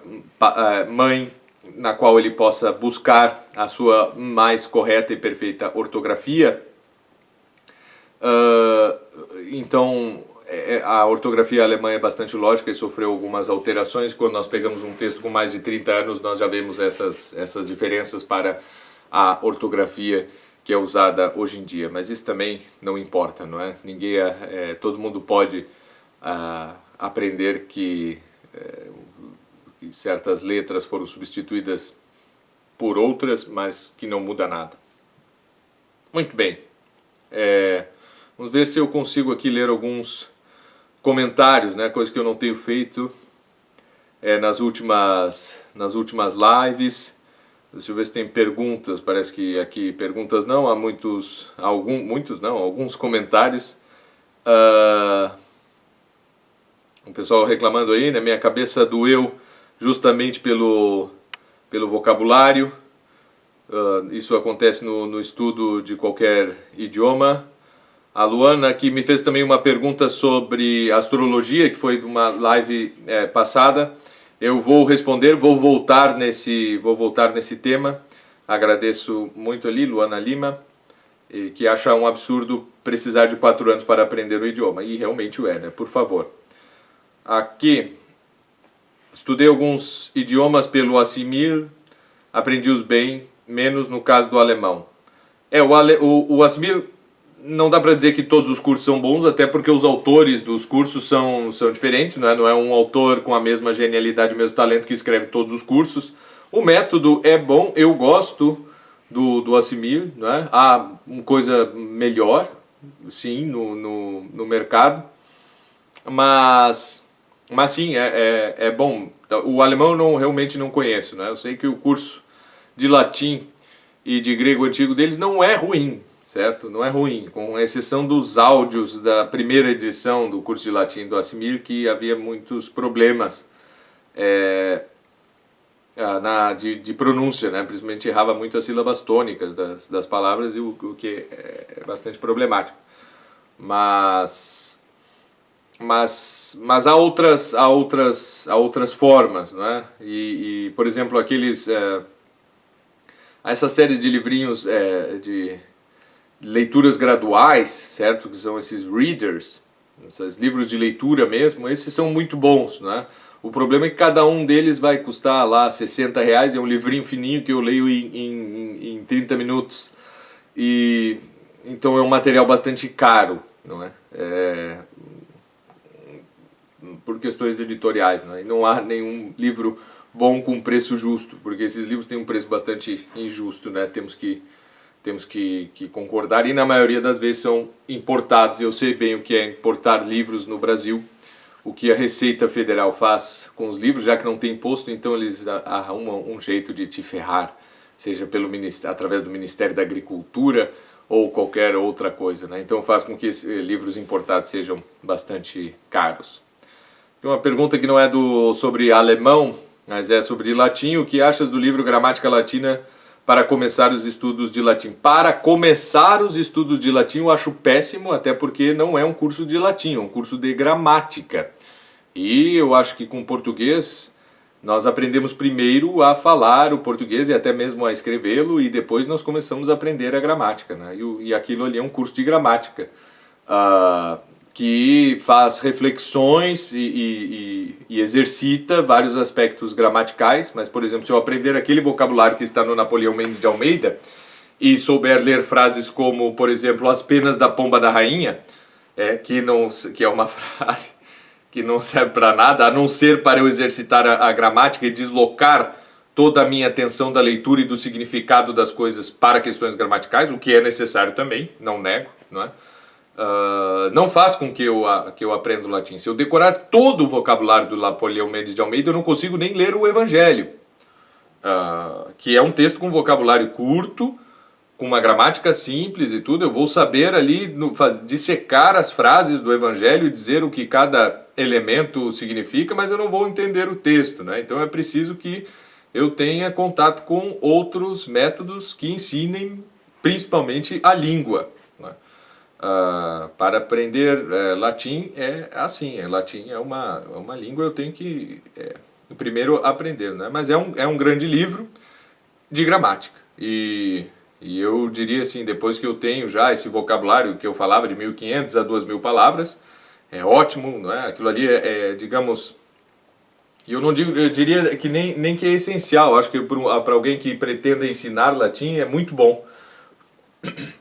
Speaker 1: mãe na qual ele possa buscar a sua mais correta e perfeita ortografia. Então a ortografia alemã é bastante lógica e sofreu algumas alterações. Quando nós pegamos um texto com mais de 30 anos, nós já vemos essas diferenças para a ortografia que é usada hoje em dia. Mas isso também não importa, não é? Todo mundo pode aprender que certas letras foram substituídas por outras, mas que não muda nada. Muito bem. Vamos ver se eu consigo aqui ler alguns comentários, né? Coisa que eu não tenho feito nas últimas lives. Deixa eu ver se tem perguntas. Parece que aqui perguntas não, há alguns comentários. O pessoal reclamando aí, né? Minha cabeça doeu justamente pelo vocabulário. Isso acontece no estudo de qualquer idioma. A Luana aqui me fez também uma pergunta sobre astrologia, que foi de uma live passada. Eu vou responder, vou voltar nesse tema. Agradeço muito ali, Luana Lima, que acha um absurdo precisar de 4 anos para aprender o idioma. E realmente o é, né? Por favor. Aqui, estudei alguns idiomas pelo Assimil, aprendi-os bem, menos no caso do alemão. O Assimil, não dá para dizer que todos os cursos são bons, até porque os autores dos cursos são diferentes, não é um autor com a mesma genialidade, o mesmo talento que escreve todos os cursos. O método é bom, eu gosto do Assimil, não é? Há uma coisa melhor, sim, no mercado, mas sim, é bom. o alemão eu realmente não conheço, né? Eu sei que o curso de latim e de grego antigo deles não é ruim, certo? Não é ruim, com exceção dos áudios da primeira edição do curso de latim do Assimir, que havia muitos problemas de pronúncia, né? Principalmente errava muito as sílabas tônicas das palavras, e o que é bastante problemático. Mas há outras formas, não é? E por exemplo, essas séries de livrinhos de leituras graduais, certo? Que são esses readers, esses livros de leitura mesmo, esses são muito bons, né? O problema é que cada um deles vai custar lá R$60, é um livrinho fininho que eu leio em 30 minutos. E então é um material bastante caro, não é? Por questões editoriais, né? E não há nenhum livro bom com preço justo, porque esses livros têm um preço bastante injusto, né? Temos que concordar, e na maioria das vezes são importados. Eu sei bem o que é importar livros no Brasil, o que a Receita Federal faz com os livros, já que não tem imposto, então eles arrumam um jeito de te ferrar, seja através do Ministério da Agricultura ou qualquer outra coisa, né? Então faz com que livros importados sejam bastante caros. Tem uma pergunta que não é sobre alemão, mas é sobre latim. O que achas do livro Gramática Latina para começar os estudos de latim? Para começar os estudos de latim eu acho péssimo, até porque não é um curso de latim, é um curso de gramática. E eu acho que com português nós aprendemos primeiro a falar o português e até mesmo a escrevê-lo, e depois nós começamos a aprender a gramática, né? E aquilo ali é um curso de gramática, que faz reflexões e exercita vários aspectos gramaticais. Mas, por exemplo, se eu aprender aquele vocabulário que está no Napoleão Mendes de Almeida e souber ler frases como, por exemplo, as penas da pomba da rainha, que é uma frase que não serve para nada, a não ser para eu exercitar a gramática e deslocar toda a minha atenção da leitura e do significado das coisas para questões gramaticais, o que é necessário também, não nego, não é? Não faz com que eu aprenda o latim. Se eu decorar todo o vocabulário do Napoleão Mendes de Almeida, eu não consigo nem ler o Evangelho, que é um texto com vocabulário curto, com uma gramática simples e tudo. Eu vou saber ali dissecar as frases do Evangelho e dizer o que cada elemento significa, mas eu não vou entender o texto, né? Então é preciso que eu tenha contato com outros métodos que ensinem principalmente a língua, né? Para aprender latim latim é uma língua, eu tenho que primeiro aprender, né? Mas é um grande livro de gramática, e eu diria assim, depois que eu tenho já esse vocabulário que eu falava de 1.500 a 2.000 palavras, é ótimo, não é? Aquilo ali digamos, eu diria que nem que é essencial. Acho que para alguém que pretenda ensinar latim é muito bom,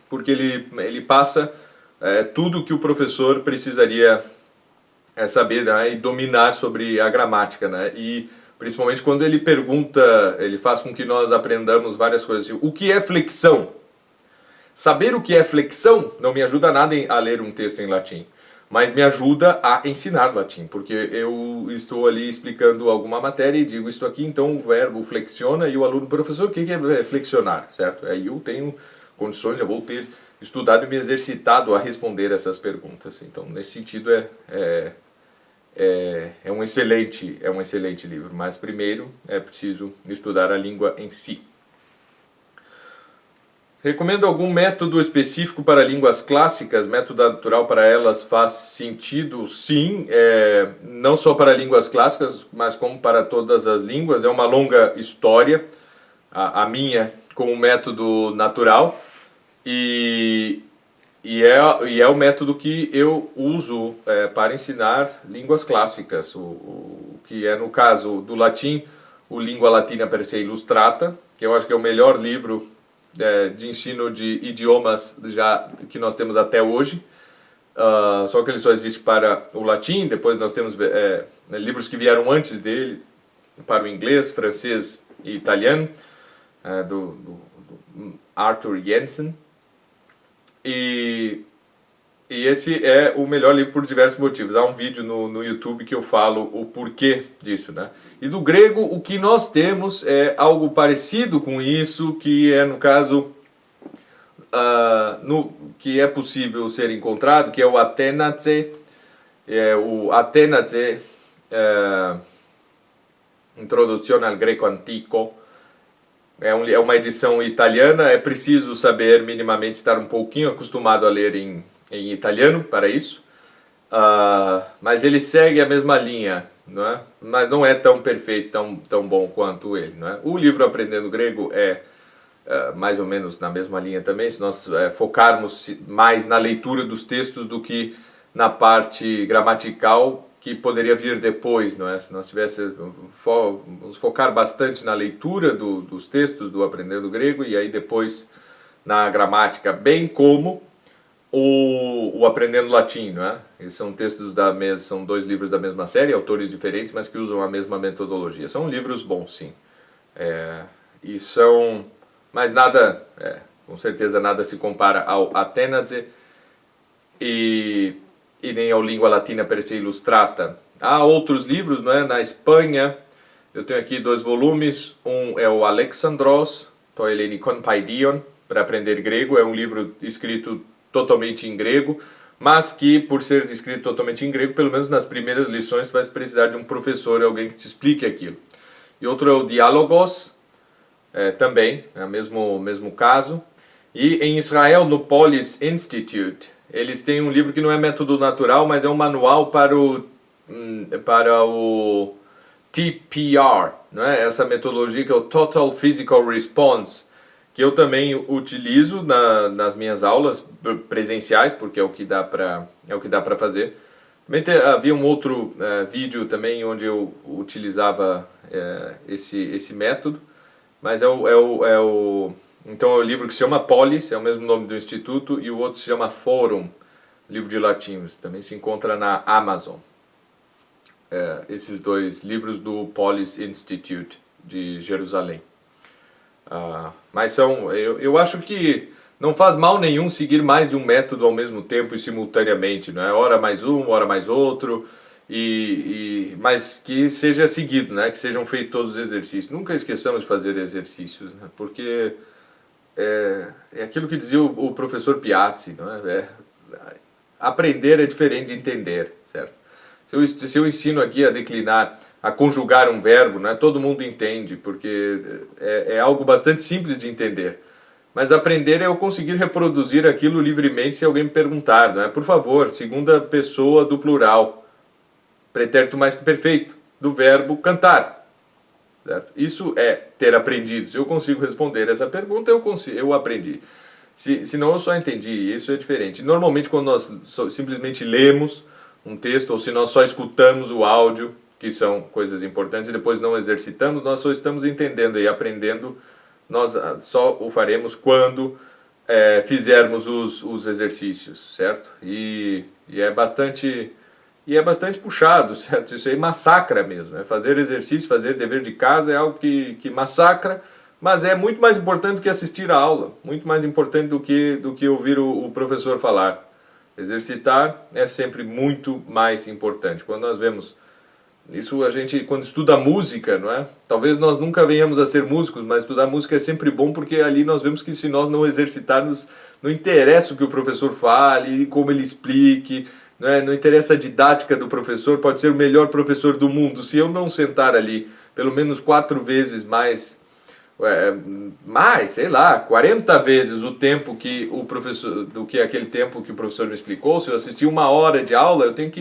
Speaker 1: porque ele passa tudo que o professor precisaria saber, né, e dominar sobre a gramática, né? E principalmente quando ele pergunta, ele faz com que nós aprendamos várias coisas. O que é flexão? Saber o que é flexão não me ajuda nada a ler um texto em latim, mas me ajuda a ensinar latim, porque eu estou ali explicando alguma matéria e digo isto aqui, então o verbo flexiona, e o aluno, professor, o que é flexionar, certo? Aí eu tenho condições, já vou ter estudado e me exercitado a responder essas perguntas. Então, nesse sentido, é um excelente livro, mas primeiro é preciso estudar a língua em si. Recomendo algum método específico para línguas clássicas? Método natural para elas faz sentido? Sim, não só para línguas clássicas, mas como para todas as línguas. É uma longa história, a minha com o método natural, e é o método que eu uso para ensinar línguas clássicas, o que é, no caso do latim, o Lingua Latina per se Illustrata, que eu acho que é o melhor livro de ensino de idiomas que nós temos até hoje. Só que ele só existe para o latim. Depois nós temos livros que vieram antes dele para o inglês, francês e italiano, do Arthur Jensen. E E esse é o melhor livro por diversos motivos. Há um vídeo no YouTube que eu falo o porquê disso, né? E do grego, o que nós temos é algo parecido com isso, que é, no caso, que é possível ser encontrado, que é o Atenaze. O Atenaze, Introduzione al Greco Antico, é uma edição italiana. É preciso saber minimamente, estar um pouquinho acostumado a ler em italiano para isso, mas ele segue a mesma linha, não é? Mas não é tão perfeito, tão bom quanto ele, não é? O livro Aprendendo Grego é mais ou menos na mesma linha também, se nós focarmos mais na leitura dos textos do que na parte gramatical que poderia vir depois, não é? Se nós vamos focar bastante na leitura dos textos do Aprendendo Grego e aí depois na gramática, bem como o Aprendendo Latim, não é? Eles são textos são 2 livros da mesma série, autores diferentes, mas que usam a mesma metodologia. São livros bons, sim. Mas nada, com certeza nada se compara ao Atenaze e nem ao Língua Latina per se Illustrata. Há outros livros, não é? Na Espanha, eu tenho aqui 2 volumes. Um é o Alexandros, to Hellenikon Paidion, para aprender grego. É um livro escrito totalmente em grego, mas que, por ser escrito totalmente em grego, pelo menos nas primeiras lições, tu vai precisar de um professor, alguém que te explique aquilo. E outro é o Diálogos, também, é o mesmo caso. E em Israel, no Polis Institute, eles têm um livro que não é método natural, mas é um manual para o TPR, não é? Essa metodologia que é o Total Physical Response, que eu também utilizo nas minhas aulas presenciais, porque é o que dá para fazer. Também havia um outro vídeo também onde eu utilizava esse método, mas então é o livro que se chama Polis, é o mesmo nome do instituto, e o outro se chama Forum, livro de latim, também se encontra na Amazon. Esses 2 livros do Polis Institute de Jerusalém. Mas eu acho que não faz mal nenhum seguir mais de um método ao mesmo tempo e simultaneamente, não é? Ora mais um, ora mais outro, mas que seja seguido, né? Que sejam feitos todos os exercícios. Nunca esqueçamos de fazer exercícios, né? Porque é aquilo que dizia o professor Piazzi, não é? Aprender é diferente de entender, certo? Se eu ensino aqui a declinar, a conjugar um verbo, né, todo mundo entende, porque é algo bastante simples de entender. Mas aprender é eu conseguir reproduzir aquilo livremente se alguém me perguntar, não é? Por favor, segunda pessoa do plural, pretérito mais que perfeito, do verbo cantar. Certo? Isso é ter aprendido. Se eu consigo responder essa pergunta, eu aprendi. Senão eu só entendi, isso é diferente. Normalmente quando nós simplesmente lemos um texto, ou se nós só escutamos o áudio, que são coisas importantes, e depois não exercitamos, nós só estamos entendendo e aprendendo, nós só o faremos quando fizermos os exercícios, certo? E é bastante puxado, certo? Isso aí massacra mesmo, né? Fazer exercício, fazer dever de casa é algo que massacra, mas é muito mais importante do que assistir a aula, muito mais importante do que ouvir o professor falar. Exercitar é sempre muito mais importante. Quando nós vemos isso, a gente, quando estuda música, não é? Talvez nós nunca venhamos a ser músicos, mas estudar música é sempre bom, porque ali nós vemos que se nós não exercitarmos, não interessa o que o professor fale, como ele explique, não é? Não interessa a didática do professor, pode ser o melhor professor do mundo. Se eu não sentar ali pelo menos 4 vezes sei lá, 40 vezes o tempo que o professor, do que aquele tempo que o professor me explicou, se eu assistir 1 hora de aula, eu tenho que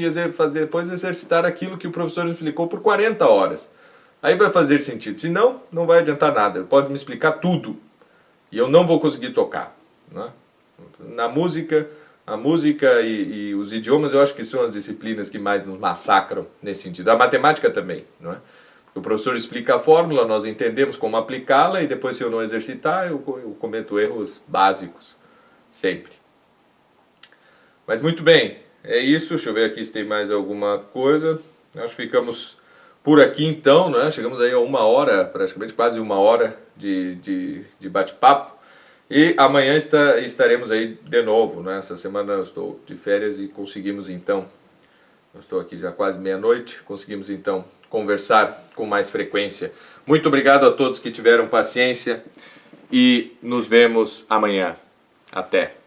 Speaker 1: depois exercitar aquilo que o professor me explicou por 40 horas. Aí vai fazer sentido, senão não vai adiantar nada, ele pode me explicar tudo e eu não vou conseguir tocar, né? Na música, a música e os idiomas eu acho que são as disciplinas que mais nos massacram nesse sentido, a matemática também, não é? O professor explica a fórmula, nós entendemos como aplicá-la e depois se eu não exercitar eu cometo erros básicos, sempre. Mas muito bem, é isso, deixa eu ver aqui se tem mais alguma coisa. Acho que ficamos por aqui então, né? Chegamos aí a 1 hora, praticamente quase 1 hora de bate-papo. E amanhã estaremos aí de novo, né? Essa semana eu estou de férias e conseguimos então, eu estou aqui já quase meia-noite, conseguimos então conversar com mais frequência. Muito obrigado a todos que tiveram paciência e nos vemos amanhã. Até!